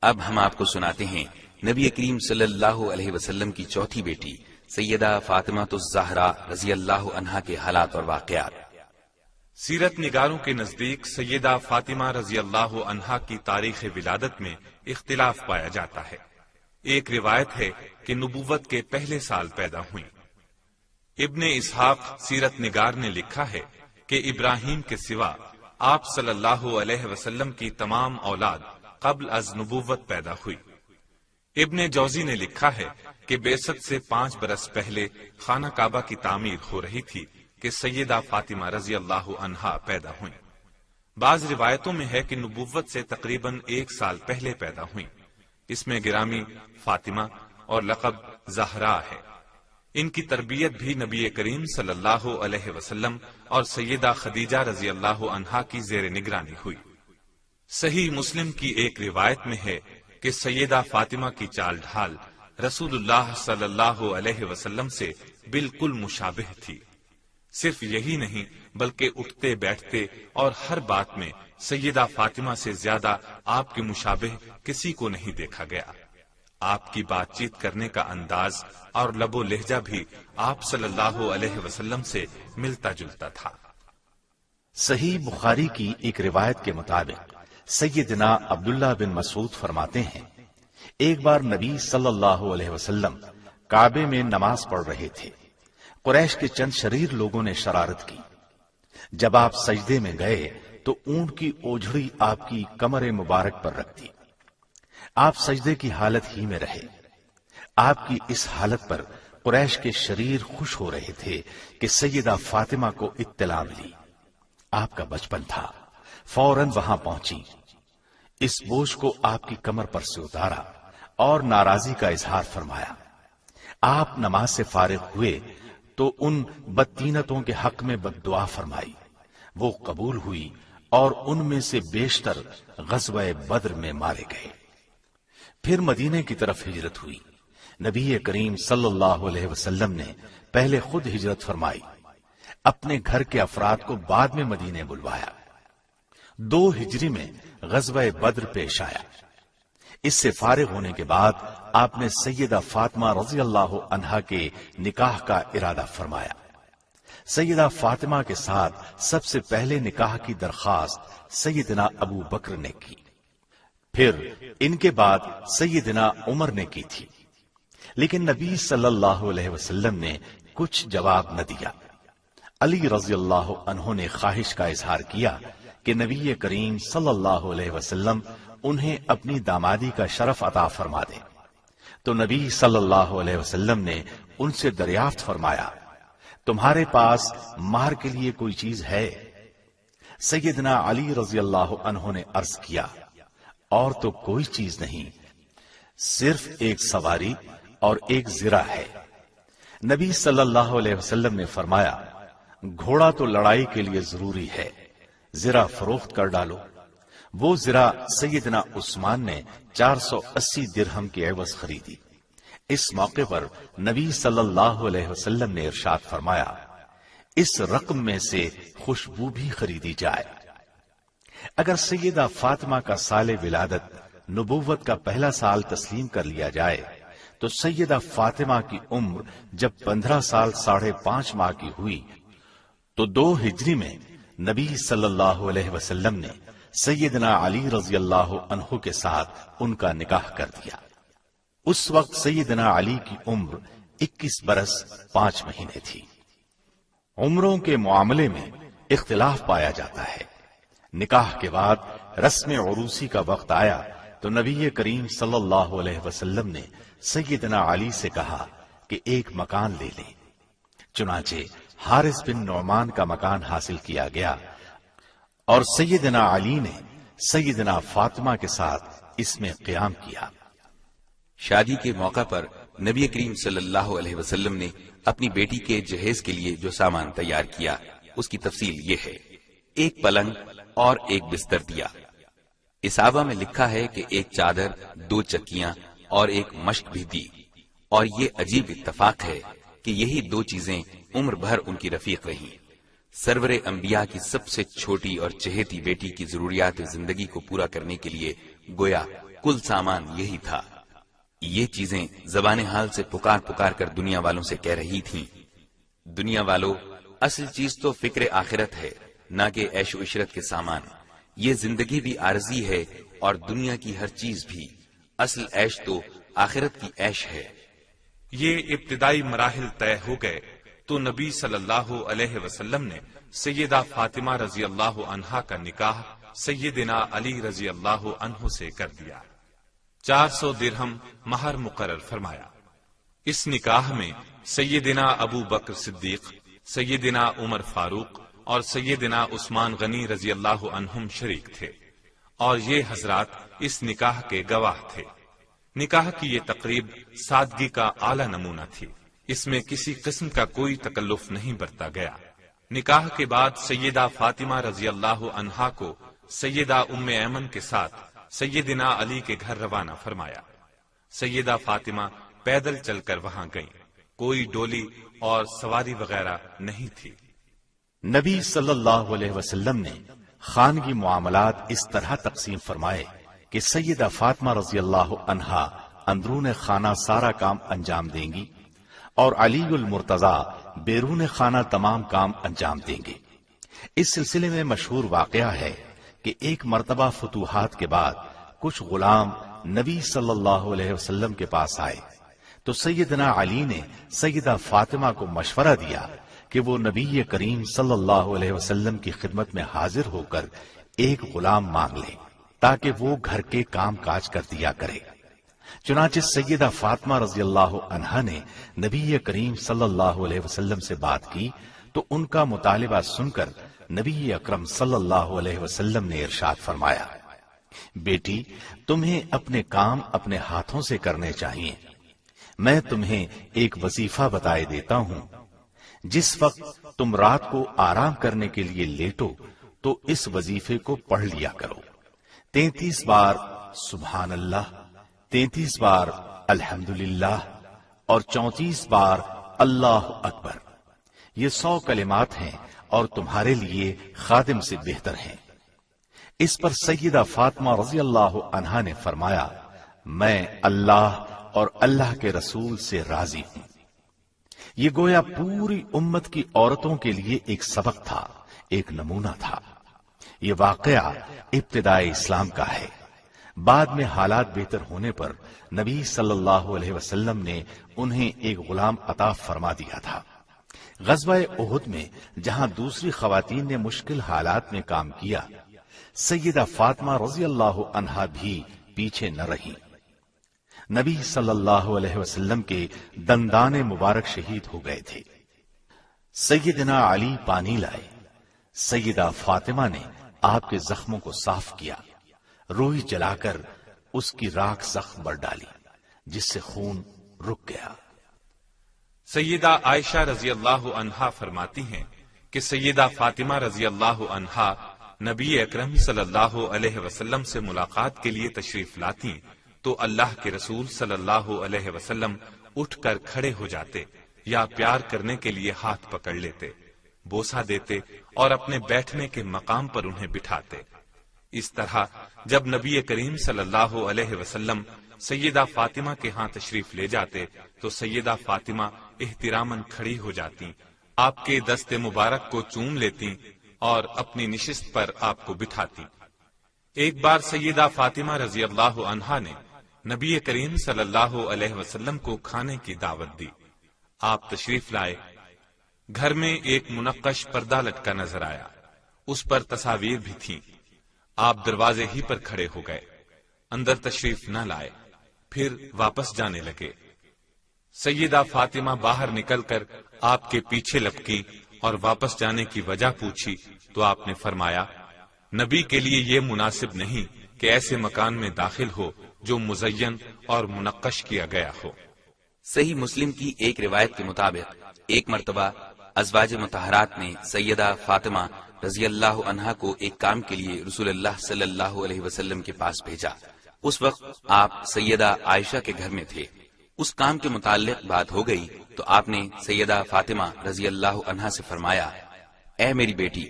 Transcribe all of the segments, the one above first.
اب ہم آپ کو سناتے ہیں نبی کریم صلی اللہ علیہ وسلم کی چوتھی بیٹی سیدہ فاطمہ الزہرا رضی اللہ عنہا کے حالات اور واقعات۔ سیرت نگاروں کے نزدیک سیدہ فاطمہ رضی اللہ عنہا کی تاریخ ولادت میں اختلاف پایا جاتا ہے۔ ایک روایت ہے کہ نبوت کے پہلے سال پیدا ہوئیں۔ ابن اسحاق سیرت نگار نے لکھا ہے کہ ابراہیم کے سوا آپ صلی اللہ علیہ وسلم کی تمام اولاد قبل از نبوت پیدا ہوئی۔ ابن جوزی نے لکھا ہے کہ بعثت سے 5 برس پہلے خانہ کعبہ کی تعمیر ہو رہی تھی کہ سیدہ فاطمہ رضی اللہ عنہا پیدا ہوئیں۔ بعض روایتوں میں ہے کہ نبوت سے تقریباً 1 سال پہلے پیدا ہوئیں۔ اس میں گرامی فاطمہ اور لقب زہرا ہے۔ ان کی تربیت بھی نبی کریم صلی اللہ علیہ وسلم اور سیدہ خدیجہ رضی اللہ عنہا کی زیر نگرانی ہوئی۔ صحیح مسلم کی ایک روایت میں ہے کہ سیدہ فاطمہ کی چال ڈھال رسول اللہ صلی اللہ علیہ وسلم سے بالکل مشابہ تھی۔ صرف یہی نہیں بلکہ اٹھتے بیٹھتے اور ہر بات میں سیدہ فاطمہ سے زیادہ آپ کے مشابہ کسی کو نہیں دیکھا گیا۔ آپ کی بات چیت کرنے کا انداز اور لب و لہجہ بھی آپ صلی اللہ علیہ وسلم سے ملتا جلتا تھا۔ صحیح بخاری کی ایک روایت کے مطابق سیدنا عبداللہ بن مسعود فرماتے ہیں، ایک بار نبی صلی اللہ علیہ وسلم کعبے میں نماز پڑھ رہے تھے۔ قریش کے چند شریر لوگوں نے شرارت کی۔ جب آپ سجدے میں گئے تو اونٹ کی اوجھڑی آپ کی کمر مبارک پر رکھ دی۔ آپ سجدے کی حالت ہی میں رہے۔ آپ کی اس حالت پر قریش کے شریر خوش ہو رہے تھے کہ سیدہ فاطمہ کو اطلاع ملی۔ آپ کا بچپن تھا، فوراً وہاں پہنچی، اس بوجھ کو آپ کی کمر پر سے اتارا اور ناراضی کا اظہار فرمایا۔ آپ نماز سے فارغ ہوئے تو ان بدطینتوں کے حق میں بد دعا فرمائی، وہ قبول ہوئی اور ان میں سے بیشتر غزوہ بدر میں مارے گئے۔ پھر مدینے کی طرف ہجرت ہوئی۔ نبی کریم صلی اللہ علیہ وسلم نے پہلے خود ہجرت فرمائی، اپنے گھر کے افراد کو بعد میں مدینے بلوایا۔ 2 ہجری میں غزوہ بدر پیش آیا۔ اس سے فارغ ہونے کے بعد آپ نے سیدہ فاطمہ رضی اللہ عنہا کے نکاح کا ارادہ فرمایا۔ سیدہ فاطمہ کے ساتھ سب سے پہلے نکاح کی درخواست سیدنا ابو بکر نے کی، پھر ان کے بعد سیدنا عمر نے کی تھی، لیکن نبی صلی اللہ علیہ وسلم نے کچھ جواب نہ دیا۔ علی رضی اللہ عنہ نے خواہش کا اظہار کیا کہ نبی کریم صلی اللہ علیہ وسلم انہیں اپنی دامادی کا شرف عطا فرما دیں، تو نبی صلی اللہ علیہ وسلم نے ان سے دریافت فرمایا، تمہارے پاس مہر کے لیے کوئی چیز ہے؟ سیدنا علی رضی اللہ عنہ نے عرض کیا، اور تو کوئی چیز نہیں، صرف ایک سواری اور ایک زرہ ہے۔ نبی صلی اللہ علیہ وسلم نے فرمایا، گھوڑا تو لڑائی کے لیے ضروری ہے، زرہ فروخت کر ڈالو۔ وہ زرہ سیدنا عثمان نے 480 درہم کی عوض خریدی۔ اس موقع پر نبی صلی اللہ علیہ وسلم نے ارشاد فرمایا، اس رقم میں سے خوشبو بھی خریدی جائے۔ اگر سیدہ فاطمہ کا سال ولادت نبوت کا پہلا سال تسلیم کر لیا جائے تو سیدہ فاطمہ کی عمر جب 15 سال 5.5 ماہ کی ہوئی تو 2 ہجری میں نبی صلی اللہ علیہ وسلم نے سیدنا علی رضی اللہ عنہ کے ساتھ ان کا نکاح کر دیا۔ اس وقت سیدنا علی کی عمر 21 برس 5 مہینے تھی۔ عمروں کے معاملے میں اختلاف پایا جاتا ہے۔ نکاح کے بعد رسم عروسی کا وقت آیا تو نبی کریم صلی اللہ علیہ وسلم نے سیدنا علی سے کہا کہ ایک مکان لے لیں۔ چنانچہ حارث بن نعمان کا مکان حاصل کیا گیا اور سیدنا علی نے سیدنا فاطمہ کے ساتھ اس میں قیام کیا۔ شادی کے موقع پر نبی کریم صلی اللہ علیہ وسلم نے اپنی بیٹی کے جہیز کے لیے جو سامان تیار کیا اس کی تفصیل یہ ہے، 1 پلنگ اور 1 بستر دیا۔ اصابہ میں لکھا ہے کہ 1 چادر، 2 چکیاں اور 1 مشق بھی دی، اور یہ عجیب اتفاق ہے کہ یہی 2 چیزیں عمر بھر ان کی رفیق رہیں۔ سرور انبیاء کی سب سے چھوٹی اور چہیتی بیٹی کی ضروریات زندگی کو پورا کرنے کے لیے گویا کل سامان یہی تھا۔ یہ چیزیں زبان حال سے پکار پکار کر دنیا والوں سے کہہ رہی تھیں، دنیا والوں، اصل چیز تو فکر آخرت ہے، نہ کہ عیش و عشرت کے سامان۔ یہ زندگی بھی عارضی ہے اور دنیا کی ہر چیز بھی، اصل عیش تو آخرت کی عیش ہے۔ یہ ابتدائی مراحل طے ہو گئے تو نبی صلی اللہ علیہ وسلم نے سیدہ فاطمہ رضی اللہ عنہا کا نکاح سیدنا علی رضی اللہ عنہ سے کر دیا۔ 400 درہم مہر مقرر فرمایا۔ اس نکاح میں سیدنا ابو بکر صدیق، سیدنا عمر فاروق اور سیدنا عثمان غنی رضی اللہ عنہم شریک تھے، اور یہ حضرات اس نکاح کے گواہ تھے۔ نکاح کی یہ تقریب سادگی کا اعلی نمونہ تھی، اس میں کسی قسم کا کوئی تکلف نہیں برتا گیا۔ نکاح کے بعد سیدہ فاطمہ رضی اللہ عنہا کو سیدہ ام ایمن کے ساتھ سیدنا علی کے گھر روانہ فرمایا۔ سیدہ فاطمہ پیدل چل کر وہاں گئیں، کوئی ڈولی اور سواری وغیرہ نہیں تھی۔ نبی صلی اللہ علیہ وسلم نے خانگی معاملات اس طرح تقسیم فرمائے کہ سیدہ فاطمہ رضی اللہ عنہا اندرون خانہ سارا کام انجام دیں گی اور علی المرتضی بیرون خانہ تمام کام انجام دیں گے۔ اس سلسلے میں مشہور واقعہ ہے کہ ایک مرتبہ فتوحات کے بعد کچھ غلام نبی صلی اللہ علیہ وسلم کے پاس آئے تو سیدنا علی نے سیدہ فاطمہ کو مشورہ دیا کہ وہ نبی کریم صلی اللہ علیہ وسلم کی خدمت میں حاضر ہو کر ایک غلام مانگ لے تاکہ وہ گھر کے کام کاج کر دیا کرے۔ چنانچہ سیدہ فاطمہ رضی اللہ عنہا نے نبی کریم صلی اللہ علیہ وسلم سے بات کی تو ان کا مطالبہ سن کر نبی اکرم صلی اللہ علیہ وسلم نے ارشاد فرمایا، بیٹی، تمہیں اپنے کام اپنے ہاتھوں سے کرنے چاہیے۔ میں تمہیں ایک وظیفہ بتائے دیتا ہوں، جس وقت تم رات کو آرام کرنے کے لیے لیٹو تو اس وظیفے کو پڑھ لیا کرو۔ 33 بار سبحان اللہ، 33 بار الحمدللہ اور 34 بار اللہ اکبر۔ یہ 100 کلمات ہیں اور تمہارے لیے خادم سے بہتر ہیں۔ اس پر سیدہ فاطمہ رضی اللہ عنہا نے فرمایا، میں اللہ اور اللہ کے رسول سے راضی ہوں۔ یہ گویا پوری امت کی عورتوں کے لیے ایک سبق تھا، ایک نمونہ تھا۔ یہ واقعہ ابتدائے اسلام کا ہے۔ بعد میں حالات بہتر ہونے پر نبی صلی اللہ علیہ وسلم نے انہیں ایک غلام عطا فرما دیا تھا۔ غزوہ احد میں جہاں دوسری خواتین نے مشکل حالات میں کام کیا، سیدہ فاطمہ رضی اللہ عنہا بھی پیچھے نہ رہی۔ نبی صلی اللہ علیہ وسلم کے دندان مبارک شہید ہو گئے تھے۔ سیدنا علی پانی لائے، سیدہ فاطمہ نے آپ کے زخموں کو صاف کیا، روئی جلا کر اس کی راکھ زخم پر ڈالی جس سے خون رک گیا۔ سیدہ عائشہ رضی اللہ عنہا فرماتی ہیں کہ سیدہ فاطمہ رضی اللہ عنہا نبی اکرم صلی اللہ علیہ وسلم سے ملاقات کے لیے تشریف لاتی تو اللہ کے رسول صلی اللہ علیہ وسلم اٹھ کر کھڑے ہو جاتے یا پیار کرنے کے لیے ہاتھ پکڑ لیتے، بوسہ دیتے اور اپنے بیٹھنے کے مقام پر انہیں بٹھاتے۔ اس طرح جب نبی کریم صلی اللہ علیہ وسلم سیدہ فاطمہ کے ہاں تشریف لے جاتے تو سیدہ فاطمہ احتراماً کھڑی ہو جاتی، آپ کے دست مبارک کو چوم لیتی اور اپنی نشست پر آپ کو بٹھاتی۔ ایک بار سیدہ فاطمہ رضی اللہ عنہا نے نبی کریم صلی اللہ علیہ وسلم کو کھانے کی دعوت دی۔ آپ تشریف لائے، گھر میں ایک منقش پردہ لٹکا نظر آیا، اس پر تصاویر بھی تھیں۔ آپ دروازے ہی پر کھڑے ہو گئے، اندر تشریف نہ لائے، پھر واپس جانے لگے۔ سیدہ فاطمہ باہر نکل کر آپ کے پیچھے لپکی اور واپس جانے کی وجہ پوچھی تو آپ نے فرمایا، نبی کے لیے یہ مناسب نہیں کہ ایسے مکان میں داخل ہو جو مزین اور منقش کیا گیا ہو۔ صحیح مسلم کی ایک روایت کے مطابق ایک مرتبہ ازواج مطہرات نے سیدہ فاطمہ رضی اللہ عنہا کو ایک کام کے لیے رسول اللہ صلی اللہ علیہ وسلم کے پاس بھیجا۔ اس وقت آپ سیدہ عائشہ کے گھر میں تھے۔ اس کام کے متعلق بات ہو گئی تو آپ نے سیدہ فاطمہ رضی اللہ عنہا سے فرمایا، اے میری بیٹی،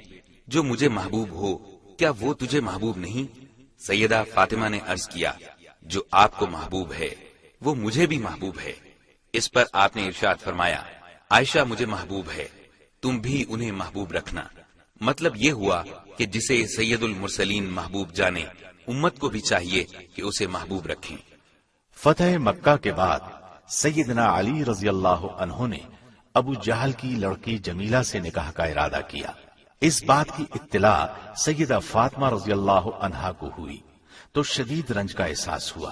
جو مجھے محبوب ہو کیا وہ تجھے محبوب نہیں؟ سیدہ فاطمہ نے عرض کیا، جو آپ کو محبوب ہے وہ مجھے بھی محبوب ہے۔ اس پر آپ نے ارشاد فرمایا، عائشہ مجھے محبوب ہے، تم بھی انہیں محبوب رکھنا۔ مطلب یہ ہوا کہ جسے سید المرسلین محبوب جانے، امت کو بھی چاہیے کہ اسے محبوب رکھیں۔ فتح مکہ کے بعد سیدنا علی رضی اللہ عنہ نے ابو جہل کی لڑکی جمیلہ سے نکاح کا ارادہ کیا۔ اس بات کی اطلاع سیدہ فاطمہ رضی اللہ عنہا کو ہوئی تو شدید رنج کا احساس ہوا۔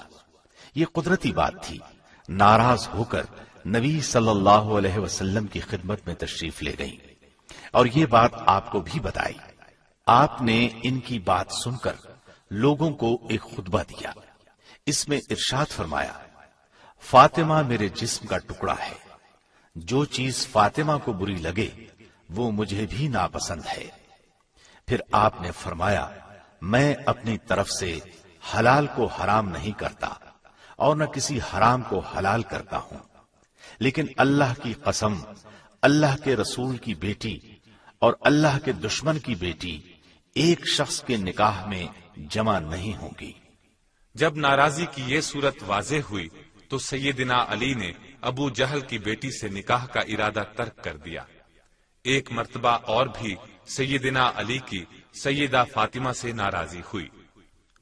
یہ قدرتی بات تھی۔ ناراض ہو کر نبی صلی اللہ علیہ وسلم کی خدمت میں تشریف لے گئیں اور یہ بات آپ کو بھی بتائی۔ آپ نے ان کی بات سن کر لوگوں کو ایک خطبہ دیا۔ اس میں ارشاد فرمایا، فاطمہ میرے جسم کا ٹکڑا ہے، جو چیز فاطمہ کو بری لگے وہ مجھے بھی ناپسند ہے۔ پھر آپ نے فرمایا، میں اپنی طرف سے حلال کو حرام نہیں کرتا اور نہ کسی حرام کو حلال کرتا ہوں، لیکن اللہ کی قسم، اللہ کے رسول کی بیٹی اور اللہ کے دشمن کی بیٹی ایک شخص کے نکاح میں جمع نہیں ہوں گی۔ جب ناراضی کی یہ صورت واضح ہوئی تو سیدنا علی نے ابو جہل کی بیٹی سے نکاح کا ارادہ ترک کر دیا۔ ایک مرتبہ اور بھی سیدنا علی کی سیدہ فاطمہ سے ناراضی ہوئی۔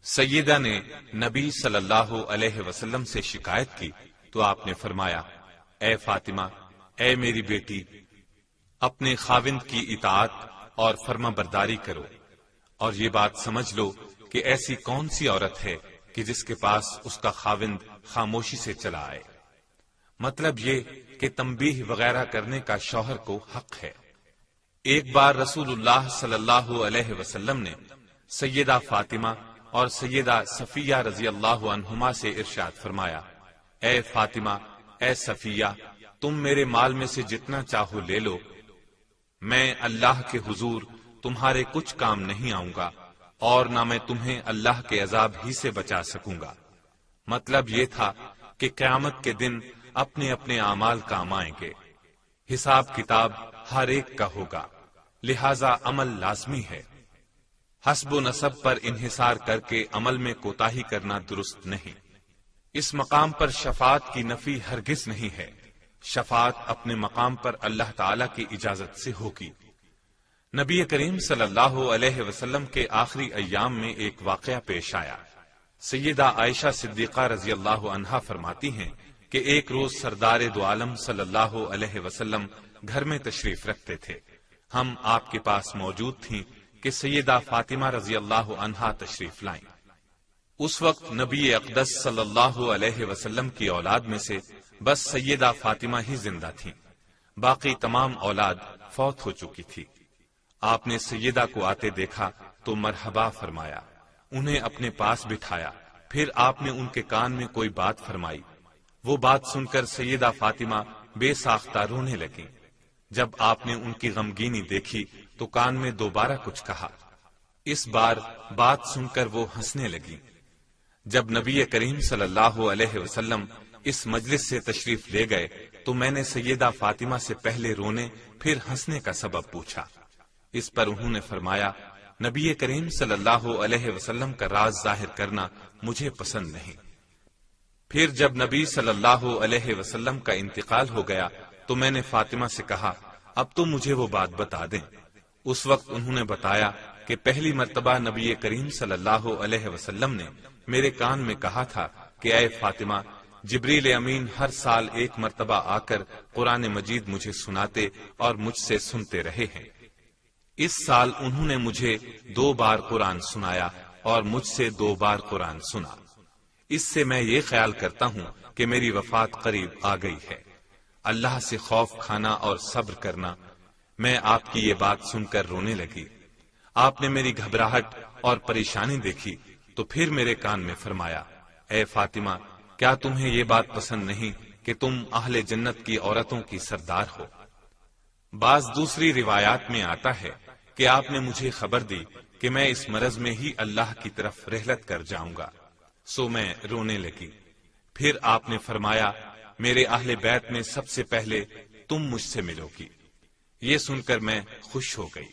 سیدہ نے نبی صلی اللہ علیہ وسلم سے شکایت کی تو آپ نے فرمایا، اے فاطمہ، اے میری بیٹی، اپنے خاوند کی اطاعت اور فرما برداری کرو، اور یہ بات سمجھ لو کہ ایسی کون سی عورت ہے کہ جس کے پاس اس کا خاوند خاموشی سے چلا آئے۔ مطلب یہ کہ تنبیہ وغیرہ کرنے کا شوہر کو حق ہے۔ ایک بار رسول اللہ صلی اللہ علیہ وسلم نے سیدہ فاطمہ اور سیدہ صفیہ رضی اللہ عنہما سے ارشاد فرمایا، اے فاطمہ، اے صفیہ، تم میرے مال میں سے جتنا چاہو لے لو، میں اللہ کے حضور تمہارے کچھ کام نہیں آؤں گا اور نہ میں تمہیں اللہ کے عذاب ہی سے بچا سکوں گا۔ مطلب یہ تھا کہ قیامت کے دن اپنے اپنے اعمال کام آئیں گے، حساب کتاب ہر ایک کا ہوگا، لہذا عمل لازمی ہے۔ حسب و نسب پر انحصار کر کے عمل میں کوتاہی کرنا درست نہیں۔ اس مقام پر شفاعت کی نفی ہرگز نہیں ہے۔ شفاعت اپنے مقام پر اللہ تعالی کی اجازت سے ہوگی۔ نبی کریم صلی اللہ علیہ وسلم کے آخری ایام میں ایک واقعہ پیش آیا۔ سیدہ عائشہ صدیقہ رضی اللہ عنہا فرماتی ہیں کہ ایک روز سردار دو عالم صلی اللہ علیہ وسلم گھر میں تشریف رکھتے تھے۔ ہم آپ کے پاس موجود تھیں کہ سیدہ فاطمہ رضی اللہ عنہا تشریف لائیں۔ اس وقت نبی اقدس صلی اللہ علیہ وسلم کی اولاد میں سے بس سیدہ فاطمہ ہی زندہ تھیں، باقی تمام اولاد فوت ہو چکی تھی۔ آپ نے سیدہ کو آتے دیکھا تو مرحبا فرمایا، انہیں اپنے پاس بٹھایا، پھر آپ نے ان کے کان میں کوئی بات فرمائی۔ وہ بات سن کر سیدہ فاطمہ بے ساختہ رونے لگیں۔ جب آپ نے ان کی غمگینی دیکھی تو کان میں دوبارہ کچھ کہا۔ اس بار بات سن کر وہ ہنسنے لگی۔ جب نبی کریم صلی اللہ علیہ وسلم اس مجلس سے تشریف لے گئے تو میں نے سیدہ فاطمہ سے پہلے رونے پھر ہنسنے کا سبب پوچھا۔ اس پر انہوں نے فرمایا، نبی کریم صلی اللہ علیہ وسلم کا راز ظاہر کرنا مجھے پسند نہیں۔ پھر جب نبی صلی اللہ علیہ وسلم کا انتقال ہو گیا تو میں نے فاطمہ سے کہا، اب تو مجھے وہ بات بتا دیں۔ اس وقت انہوں نے بتایا کہ پہلی مرتبہ نبی کریم صلی اللہ علیہ وسلم نے میرے کان میں کہا تھا کہ اے فاطمہ، جبریل امین ہر سال ایک مرتبہ آ کر قرآن مجید مجھے سناتے اور مجھ سے سنتے رہے ہیں۔ اس سال انہوں نے مجھے 2 بار قرآن سنایا اور مجھ سے 2 بار قرآن سنا۔ اس سے میں یہ خیال کرتا ہوں کہ میری وفات قریب آ گئی ہے۔ اللہ سے خوف کھانا اور صبر کرنا۔ میں آپ کی یہ بات سن کر رونے لگی۔ آپ نے میری گھبراہٹ اور پریشانی دیکھی تو پھر میرے کان میں فرمایا، اے فاطمہ، کیا تمہیں یہ بات پسند نہیں کہ تم اہل جنت کی عورتوں کی سردار ہو؟ بعض دوسری روایات میں آتا ہے کہ آپ نے مجھے خبر دی کہ میں اس مرض میں ہی اللہ کی طرف رحلت کر جاؤں گا، سو میں رونے لگی۔ پھر آپ نے فرمایا، میرے اہل بیت میں سب سے پہلے تم مجھ سے ملو گی۔ یہ سن کر میں خوش ہو گئی۔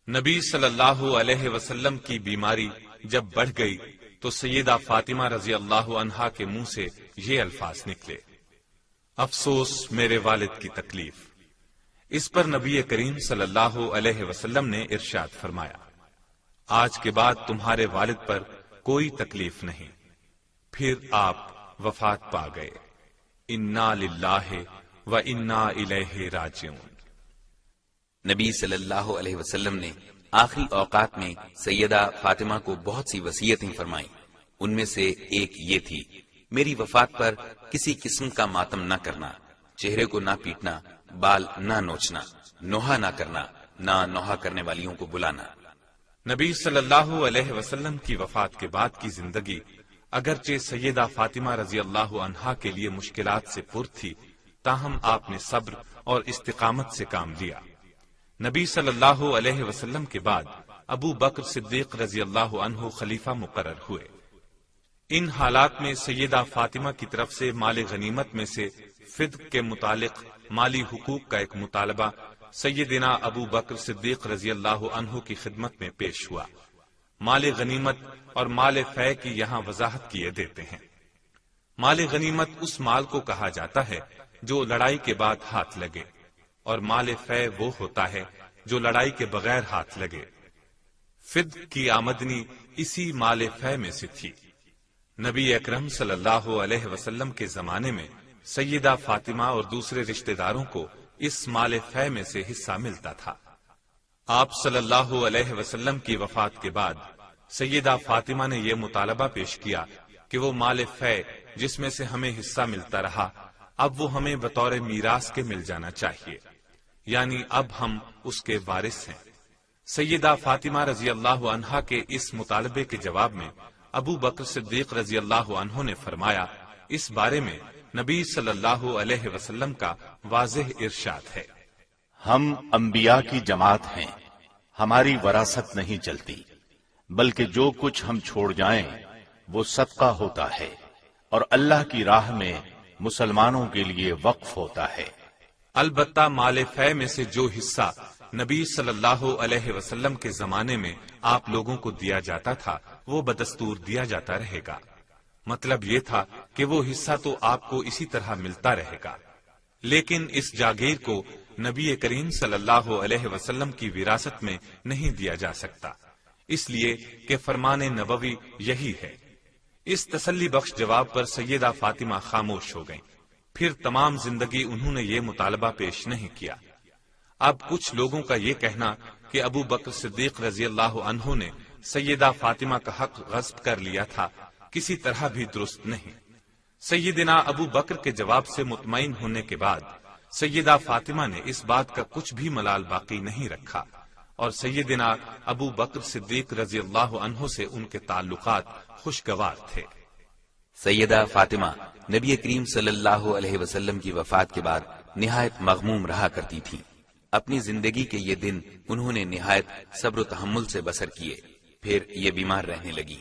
نبی صلی اللہ علیہ وسلم کی بیماری جب بڑھ گئی تو سیدہ فاطمہ رضی اللہ عنہا کے منہ سے یہ الفاظ نکلے، افسوس میرے والد کی تکلیف۔ اس پر نبی کریم صلی اللہ علیہ وسلم نے ارشاد فرمایا، آج کے بعد تمہارے والد پر کوئی تکلیف نہیں۔ پھر آپ وفات پا گئے۔ انا للہ و انا الیہ راجعون۔ نبی صلی اللہ علیہ وسلم نے آخری اوقات میں سیدہ فاطمہ کو بہت سی وصیتیں فرمائیں۔ ان میں سے ایک یہ تھی، میری وفات پر کسی قسم کا ماتم نہ کرنا، چہرے کو نہ پیٹنا، بال نہ نوچنا، نوحہ نہ کرنا، نہ نوحہ کرنے والیوں کو بلانا۔ نبی صلی اللہ علیہ وسلم کی وفات کے بعد کی زندگی اگرچہ سیدہ فاطمہ رضی اللہ عنہا کے لیے مشکلات سے پر تھی، تاہم آپ نے صبر اور استقامت سے کام لیا۔ نبی صلی اللہ علیہ وسلم کے بعد ابو بکر صدیق رضی اللہ عنہ خلیفہ مقرر ہوئے۔ ان حالات میں سیدہ فاطمہ کی طرف سے مال غنیمت میں سے فدق کے متعلق مالی حقوق کا ایک مطالبہ سیدنا ابو بکر صدیق رضی اللہ عنہ کی خدمت میں پیش ہوا۔ مال غنیمت اور مال فے کی یہاں وضاحت کیے دیتے ہیں۔ مال غنیمت اس مال کو کہا جاتا ہے جو لڑائی کے بعد ہاتھ لگے، اور مال فے وہ ہوتا ہے جو لڑائی کے بغیر ہاتھ لگے۔ فدق کی آمدنی اسی مال فے میں سے تھی۔ نبی اکرم صلی اللہ علیہ وسلم کے زمانے میں سیدہ فاطمہ اور دوسرے رشتہ داروں کو اس مال فے میں سے حصہ ملتا تھا۔ آپ صلی اللہ علیہ وسلم کی وفات کے بعد سیدہ فاطمہ نے یہ مطالبہ پیش کیا کہ وہ مال فے جس میں سے ہمیں حصہ ملتا رہا، اب وہ ہمیں بطور میراث کے مل جانا چاہیے، یعنی اب ہم اس کے وارث ہیں۔ سیدہ فاطمہ رضی اللہ عنہا کے اس مطالبے کے جواب میں ابو بکر صدیق رضی اللہ عنہ نے فرمایا، اس بارے میں نبی صلی اللہ علیہ وسلم کا واضح ارشاد ہے، ہم انبیاء کی جماعت ہیں، ہماری وراثت نہیں چلتی، بلکہ جو کچھ ہم چھوڑ جائیں وہ صدقہ ہوتا ہے اور اللہ کی راہ میں مسلمانوں کے لیے وقف ہوتا ہے۔ البتہ مال فے میں سے جو حصہ نبی صلی اللہ علیہ وسلم کے زمانے میں آپ لوگوں کو دیا جاتا تھا وہ بدستور دیا جاتا رہے گا۔ مطلب یہ تھا کہ وہ حصہ تو آپ کو اسی طرح ملتا رہے گا، لیکن اس جاگیر کو نبی کریم صلی اللہ علیہ وسلم کی وراثت میں نہیں دیا جا سکتا، اس لیے کہ فرمان نبوی یہی ہے۔ اس تسلی بخش جواب پر سیدہ فاطمہ خاموش ہو گئیں۔ پھر تمام زندگی انہوں نے یہ مطالبہ پیش نہیں کیا۔ اب کچھ لوگوں کا یہ کہنا کہ ابو بکر صدیق رضی اللہ عنہ نے سیدہ فاطمہ کا حق غصب کر لیا تھا، کسی طرح بھی درست نہیں۔ سیدنا ابو بکر کے جواب سے مطمئن ہونے کے بعد سیدہ فاطمہ نے اس بات کا کچھ بھی ملال باقی نہیں رکھا، اور سیدنا ابو بکر صدیق رضی اللہ عنہ سے ان کے تعلقات خوشگوار تھے۔ سیدہ فاطمہ نبی کریم صلی اللہ علیہ وسلم کی وفات کے بعد نہایت مغموم رہا کرتی تھیں۔ اپنی زندگی کے یہ دن انہوں نے نہایت صبر و تحمل سے بسر کیے۔ پھر یہ بیمار رہنے لگی۔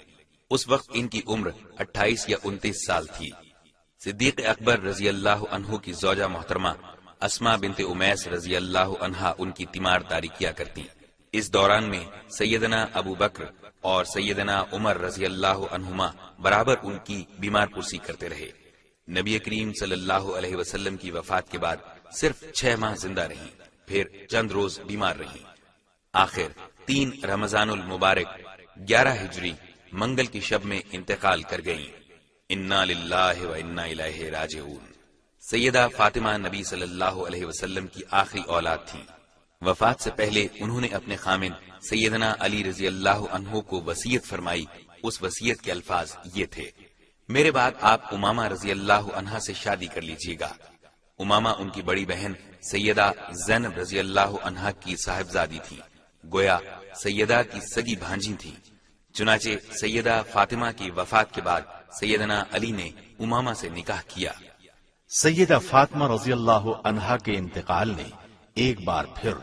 اس وقت ان کی عمر 28 یا 29 سال تھی۔ صدیق اکبر رضی اللہ عنہ کی زوجہ محترمہ اسماء بنت امیس رضی اللہ عنہا ان کی تیمار داری کیا کرتی۔ اس دوران میں سیدنا ابو بکر اور سیدنا عمر رضی اللہ عنہما برابر ان کی بیمار پرسی کرتے رہے۔ نبی کریم صلی اللہ علیہ وسلم کی وفات کے بعد صرف 6 ماہ زندہ رہیں، پھر چند روز بیمار رہیں۔ آخر 3 رمضان المبارک 11 ہجری منگل کی شب میں انتقال کر گئیں۔ انا للہ و انا الیہ راجعون۔ سیدہ فاطمہ نبی صلی اللہ علیہ وسلم کی آخری اولاد تھیں۔ وفات سے پہلے انہوں نے اپنے خامن سیدنا علی رضی اللہ عنہ کو وصیت فرمائی۔ اس وصیت کے الفاظ یہ تھے، میرے بعد آپ امامہ رضی اللہ عنہا سے شادی کر لیجیے گا۔ امامہ ان کی بڑی بہن سیدہ زینب رضی اللہ عنہا کی صاحبزادی تھی، گویا سیدہ کی سگی بھانجی تھی۔ چنانچہ سیدہ فاطمہ کی وفات کے بعد سیدنا علی نے امامہ سے نکاح کیا۔ سیدہ فاطمہ رضی اللہ عنہا کے انتقال نے ایک بار پھر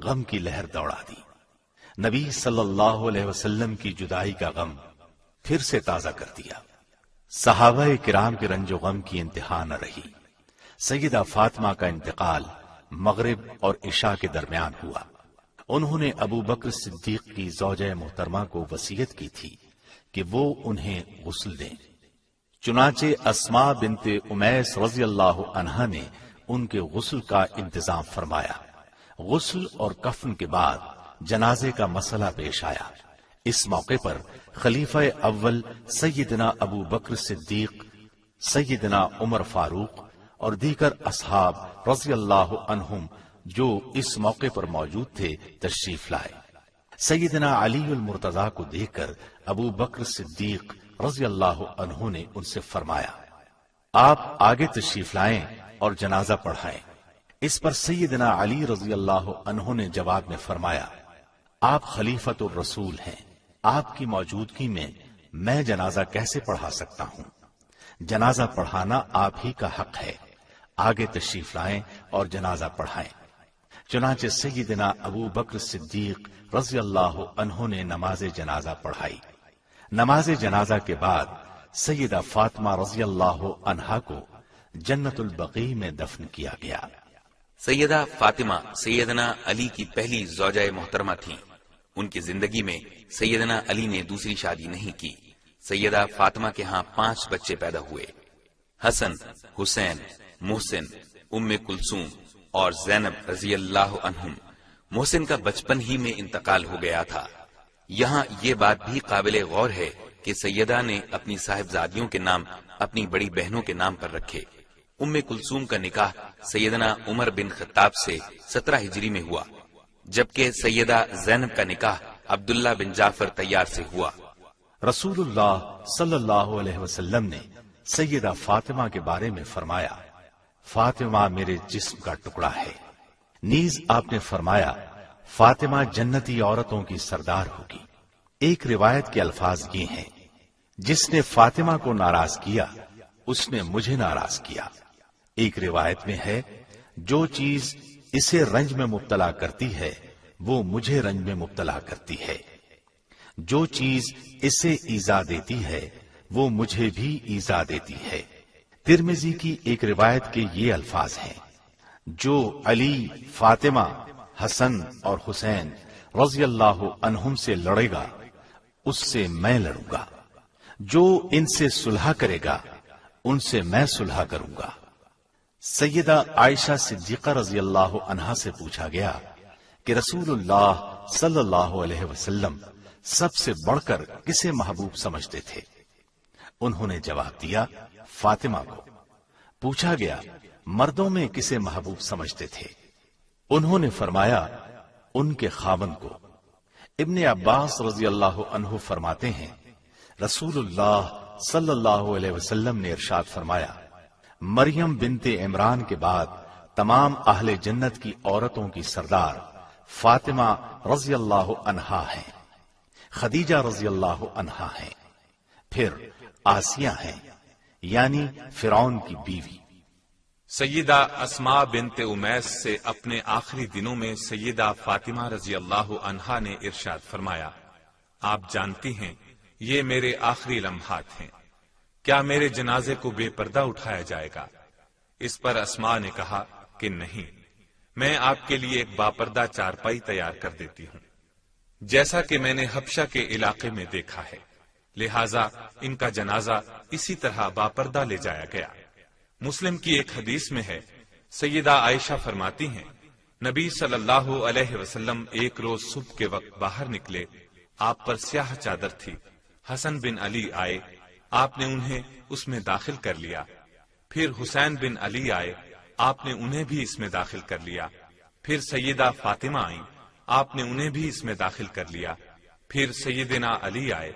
غم کی لہر دوڑا دی۔ نبی صلی اللہ علیہ وسلم کی جدائی کا غم پھر سے تازہ کر دیا۔ صحابہ کرام کے رنج و غم کی انتہا نہ رہی۔ سیدہ فاطمہ کا انتقال مغرب اور عشاء کے درمیان ہوا۔ انہوں نے ابو بکر صدیق کی زوجہ محترمہ کو وصیت کی تھی کہ وہ انہیں غسل دیں۔ چنانچہ اسما بنت امیس رضی اللہ عنہا نے ان کے غسل کا انتظام فرمایا۔ غسل اور کفن کے بعد جنازے کا مسئلہ پیش آیا۔ اس موقع پر خلیفہ اول سیدنا ابو بکر صدیق، سیدنا عمر فاروق اور دیگر اصحاب رضی اللہ عنہم جو اس موقع پر موجود تھے تشریف لائے۔ سیدنا علی المرتضی کو دیکھ کر ابو بکر صدیق رضی اللہ عنہ نے ان سے فرمایا، آپ آگے تشریف لائیں اور جنازہ پڑھائیں۔ اس پر سیدنا علی رضی اللہ عنہ نے جواب میں فرمایا، آپ خلیفۃ الرسول ہیں، آپ کی موجودگی میں میں جنازہ کیسے پڑھا سکتا ہوں؟ جنازہ پڑھانا آپ ہی کا حق ہے، آگے تشریف لائیں اور جنازہ پڑھائیں۔ چنانچہ سیدنا ابو بکر صدیق رضی اللہ عنہ نے نماز جنازہ پڑھائی۔ نماز جنازہ کے بعد سیدہ فاطمہ رضی اللہ عنہا کو جنت البقیع میں دفن کیا گیا۔ سیدہ فاطمہ سیدنا علی کی پہلی زوجہ محترمہ تھیں۔ ان کی زندگی میں سیدنا علی نے دوسری شادی نہیں کی۔ سیدہ فاطمہ کے ہاں 5 بچے پیدا ہوئے، حسن، حسین، محسن، ام کلثوم اور زینب رضی اللہ عنہم۔ محسن کا بچپن ہی میں انتقال ہو گیا تھا۔ یہاں یہ بات بھی قابل غور ہے کہ سیدہ نے اپنی صاحبزادیوں کے نام اپنی بڑی بہنوں کے نام پر رکھے۔ ام کلثوم کا نکاح سیدنا عمر بن خطاب سے 17 ہجری میں ہوا، جبکہ سیدہ زینب کا نکاح عبداللہ بن جعفر طیار سے ہوا۔ رسول اللہ صلی اللہ علیہ وسلم نے سیدہ فاطمہ کے بارے میں فرمایا، فاطمہ میرے جسم کا ٹکڑا ہے۔ نیز آپ نے فرمایا، فاطمہ جنتی عورتوں کی سردار ہوگی۔ ایک روایت کے الفاظ یہ ہیں، جس نے فاطمہ کو ناراض کیا اس نے مجھے ناراض کیا۔ ایک روایت میں ہے، جو چیز اسے رنج میں مبتلا کرتی ہے وہ مجھے رنج میں مبتلا کرتی ہے، جو چیز اسے ایذا دیتی ہے وہ مجھے بھی ایذا دیتی ہے۔ ترمذی کی ایک روایت کے یہ الفاظ ہیں، جو علی، فاطمہ، حسن اور حسین رضی اللہ عنہم سے لڑے گا اس سے میں لڑوں گا، جو ان سے صلح کرے گا ان سے میں صلح کروں گا۔ سیدہ عائشہ صدیقہ رضی اللہ عنہا سے پوچھا گیا کہ رسول اللہ صلی اللہ علیہ وسلم سب سے بڑھ کر کسے محبوب سمجھتے تھے؟ انہوں نے جواب دیا، فاطمہ کو۔ پوچھا گیا، مردوں میں کسے محبوب سمجھتے تھے؟ انہوں نے فرمایا، ان کے خاوند کو۔ ابن عباس رضی اللہ عنہ فرماتے ہیں، رسول اللہ صلی اللہ علیہ وسلم نے ارشاد فرمایا، مریم بنت عمران کے بعد تمام اہل جنت کی عورتوں کی سردار فاطمہ رضی اللہ عنہا ہیں، خدیجہ رضی اللہ عنہا ہیں، پھر آسیہ ہیں یعنی فرعون کی بیوی۔ سیدہ اسماء بنت امیس سے اپنے آخری دنوں میں سیدہ فاطمہ رضی اللہ عنہا نے ارشاد فرمایا، آپ جانتی ہیں یہ میرے آخری لمحات ہیں، کیا میرے جنازے کو بے پردہ اٹھایا جائے گا؟ اس پر اسماء نے کہا کہ نہیں، میں آپ کے لیے ایک باپردہ چارپائی تیار کر دیتی ہوں، جیسا کہ میں نے حبشہ کے علاقے میں دیکھا ہے، لہذا ان کا جنازہ اسی طرح باپردہ لے جایا گیا۔ مسلم کی ایک حدیث میں ہے، سیدہ عائشہ فرماتی ہیں، نبی صلی اللہ علیہ وسلم ایک روز صبح کے وقت باہر نکلے، آپ پر سیاہ چادر تھی، حسن بن علی آئے، آپ نے انہیں اس میں داخل کر لیا، پھر حسین بن علی آئے، آپ نے انہیں بھی اس میں داخل کر لیا، پھر سیدہ فاطمہ آئیں، آپ نے انہیں بھی اس میں داخل کر لیا، پھر سیدنا علی آئے،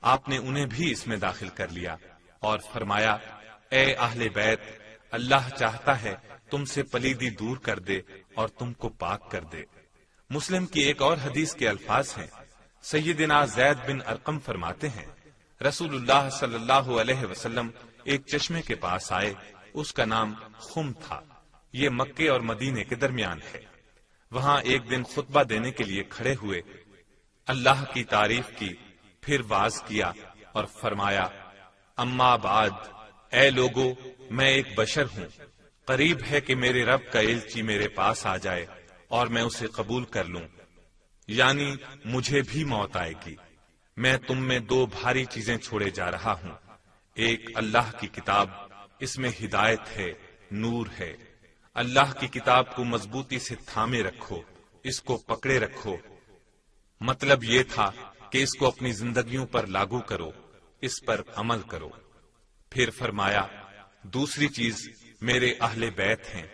آپ نے انہیں بھی اس میں داخل کر لیا اور فرمایا، اے اہل بیت، اللہ چاہتا ہے تم سے پلیدی دور کر دے اور تم کو پاک کر دے۔ مسلم کی ایک اور حدیث کے الفاظ ہیں، سیدنا زید بن ارقم فرماتے ہیں، رسول اللہ صلی اللہ علیہ وسلم ایک چشمے کے پاس آئے، اس کا نام خم تھا، یہ مکے اور مدینے کے درمیان ہے۔ وہاں ایک دن خطبہ دینے کے لیے کھڑے ہوئے، اللہ کی تعریف کی، پھر واز کیا اور فرمایا، اما بعد، اے لوگو، میں ایک بشر ہوں، قریب ہے کہ میرے رب کا ایلچی میرے پاس آ جائے اور میں اسے قبول کر لوں، یعنی مجھے بھی موت آئے گی۔ میں تم میں دو بھاری چیزیں چھوڑے جا رہا ہوں، ایک اللہ کی کتاب، اس میں ہدایت ہے، نور ہے۔ اللہ کی کتاب کو مضبوطی سے تھامے رکھو، اس کو پکڑے رکھو۔ مطلب یہ تھا کہ اس کو اپنی زندگیوں پر لاگو کرو، اس پر عمل کرو۔ پھر فرمایا دوسری چیز میرے اہل بیت ہیں،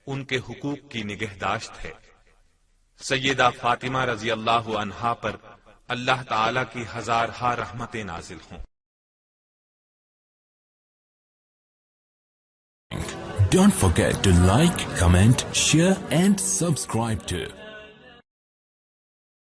ان کے حقوق کی نگہداشت ہے۔ سیدہ فاطمہ رضی اللہ عنہا پر اللہ تعالی کی ہزارہا رحمتیں نازل ہوں۔ Don't forget to like, comment, share and subscribe to